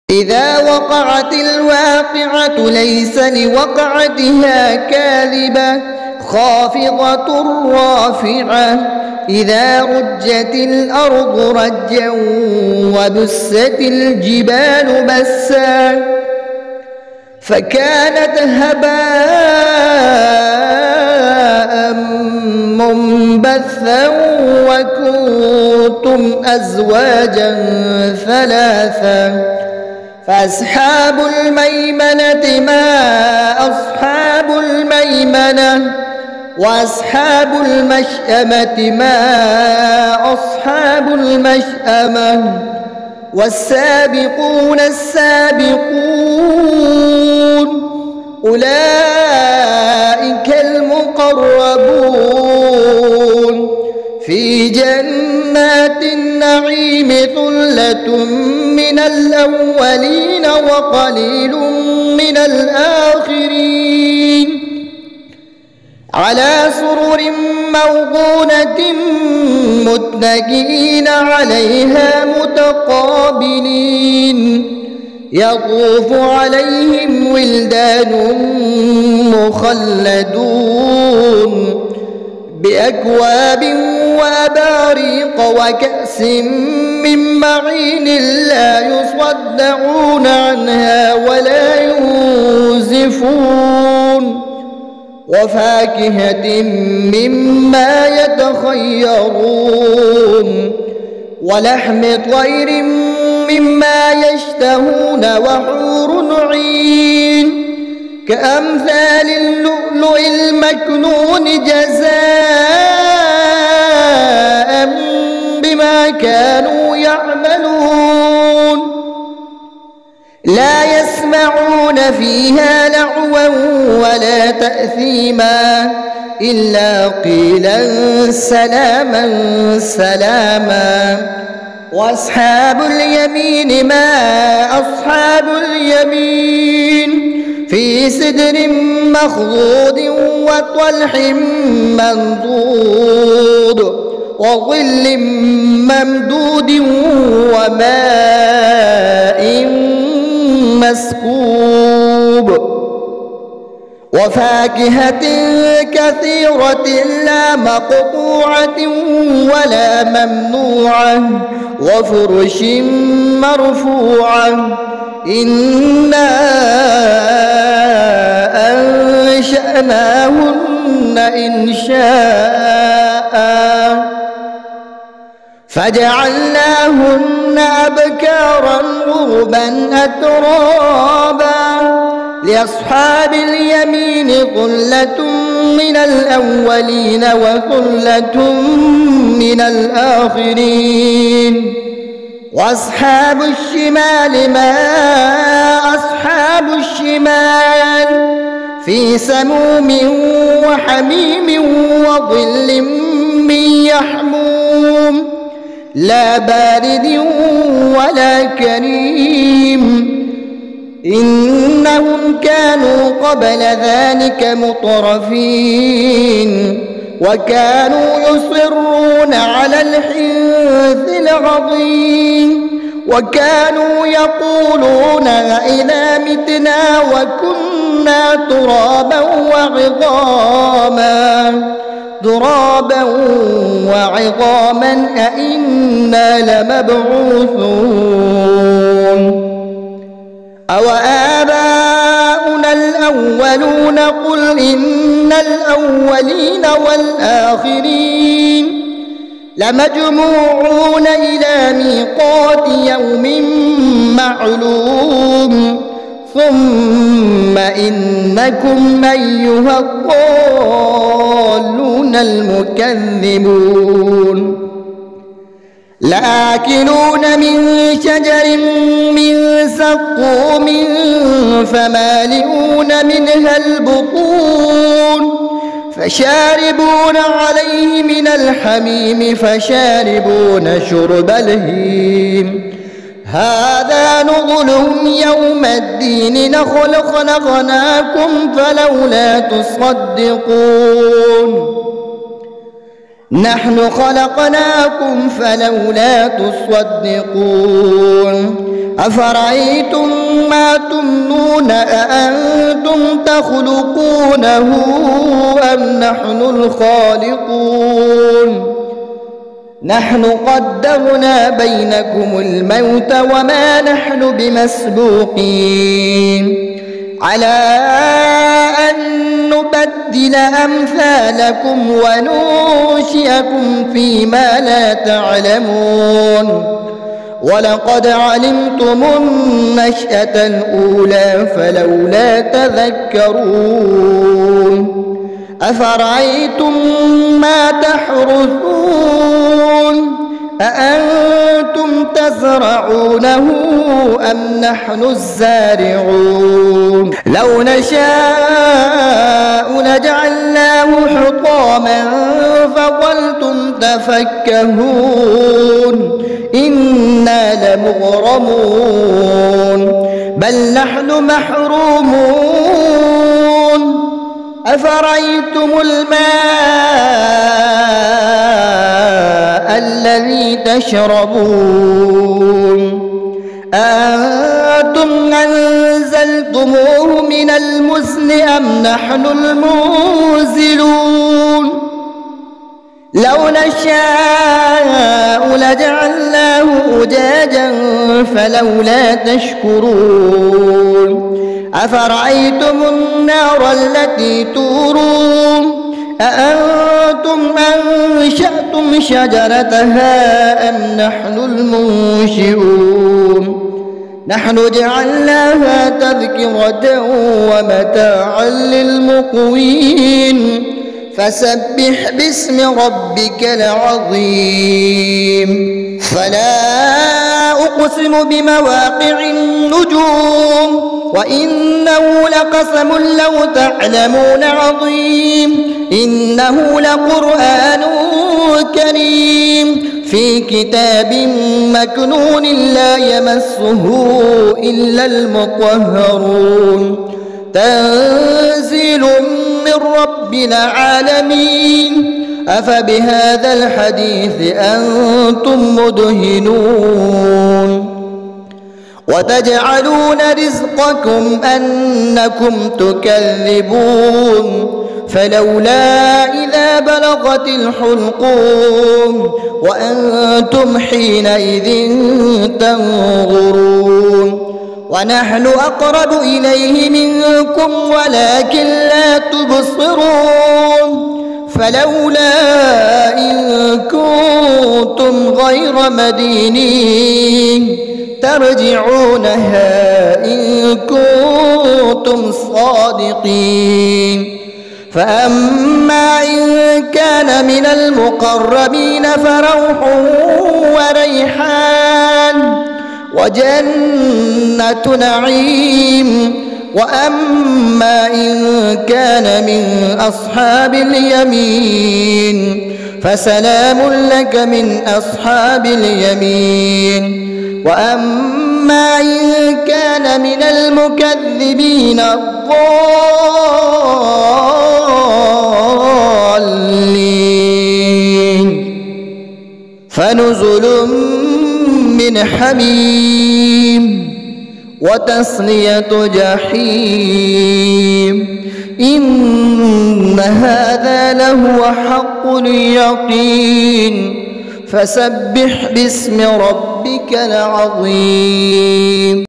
إذا وقعت الواقعة ليس لوقعتها كاذبة خافضة رافعة إذا رجت الأرض رجا وبست الجبال بسا فكانت هباء منبثا وكنتم أزواجا ثلاثا فأصحاب الميمنة ما أصحاب الميمنة وأصحاب المشأمة ما أصحاب المشأمة والسابقون السابقون أولئك المقربون في جنات النعيم ثلة من الأولين وقليل من الآخرين على سرر موضونة متكئين عليها متقابلين يطوف عليهم ولدان مخلدون بأكواب وأباريق وكأس من معين لا يصدعون عنها ولا ينزفون وفاكهة مما يتخيرون ولحم طير مما يشتهون وحور عين كأمثال اللؤلؤ المكنون جزاء بما كانوا يعملون لا يسمعون فيها لغوا ولا تأثيما إلا قيلا سلاما سلاما وأصحاب اليمين ما أصحاب اليمين في سدر مخضود وطلح منضود وظل ممدود وماء مسكوب وفاكهة كثيرة لا مقطوعة ولا ممنوعة وفرش مرفوعة إنا أنشأناهن إنشاء فجعلناهن أبكارا عربا أترابا لأصحاب اليمين ثلة من الأولين وثلة من الآخرين وأصحاب الشمال ما أصحاب الشمال في سموم وحميم وظل من يحموم لا بارد ولا كريم إنهم كانوا قبل ذلك مترفين وكانوا يصرون على الحنث العظيم وكانوا يقولون أئذا متنا وكنا ترابا وعظاما أئنا لمبعوثون أو آباؤنا الأولون قل إن الأولين والآخرين لمجموعون إلى ميقات يوم معلوم ثم إنكم أيها الضالون المكذبون لآكلون من شجر من زقوم فمالئون منها البطون فشاربون عليه من الحميم فشاربون شرب الهيم هذا نزلهم يوم الدين خلقناكم فلولا تصدقون نحن خلقناكم فلولا تصدقون أفرأيتم ما تمنون أأنتم تخلقونه أم نحن الخالقون نحن قدرنا بينكم الموت وما نحن بمسبوقين على أن نبدل أمثالكم وننشئكم فيما لا تعلمون ولقد علمتم النشأة الأولى فلولا تذكرون أفرأيتم ما تحرثون أأنتم تزرعونه أم نحن الزارعون لو نشاء لجعلناه حطاما فظلتم تفكهون إنا لمغرمون بل نحن محرومون أفرأيتم الماء الذي تشربون أأنتم أنزلتموه من المزن أم نحن المنزلون لو نشاء لجعلناه أجاجا فلولا تشكرون أفرأيتم النار التي تورون أأنتم أنشأتم شجرتها أم نحن المنشئون نحن جعلناها تذكرة ومتاعا للمقوين فسبح باسم ربك العظيم فلا أقسم بمواقع النجوم وإنه لقسم لو تعلمون عظيم إنه لقرآن كريم في كتاب مكنون لا يمسه إلا المطهرون تنزيل من رب العالمين أفبهذا الحديث أنتم مدهنون وتجعلون رزقكم أنكم تكذبون فلولا إذا بلغت الحلقوم وأنتم حينئذ تنظرون ونحن أقرب إليه منكم ولكن لا تبصرون فلولا إن كنتم غير مدينين ترجعونها إن كنتم صادقين فأما إن كان من المقربين فروح وريحان وجنة نعيم وأما إن كان من أصحاب اليمين فسلام لك من أصحاب اليمين وأما إن كان من المكذبين الضالين فنزل من حميم وتصلية جحيم إن هذا لهو حق اليقين فسبح باسم ربك العظيم.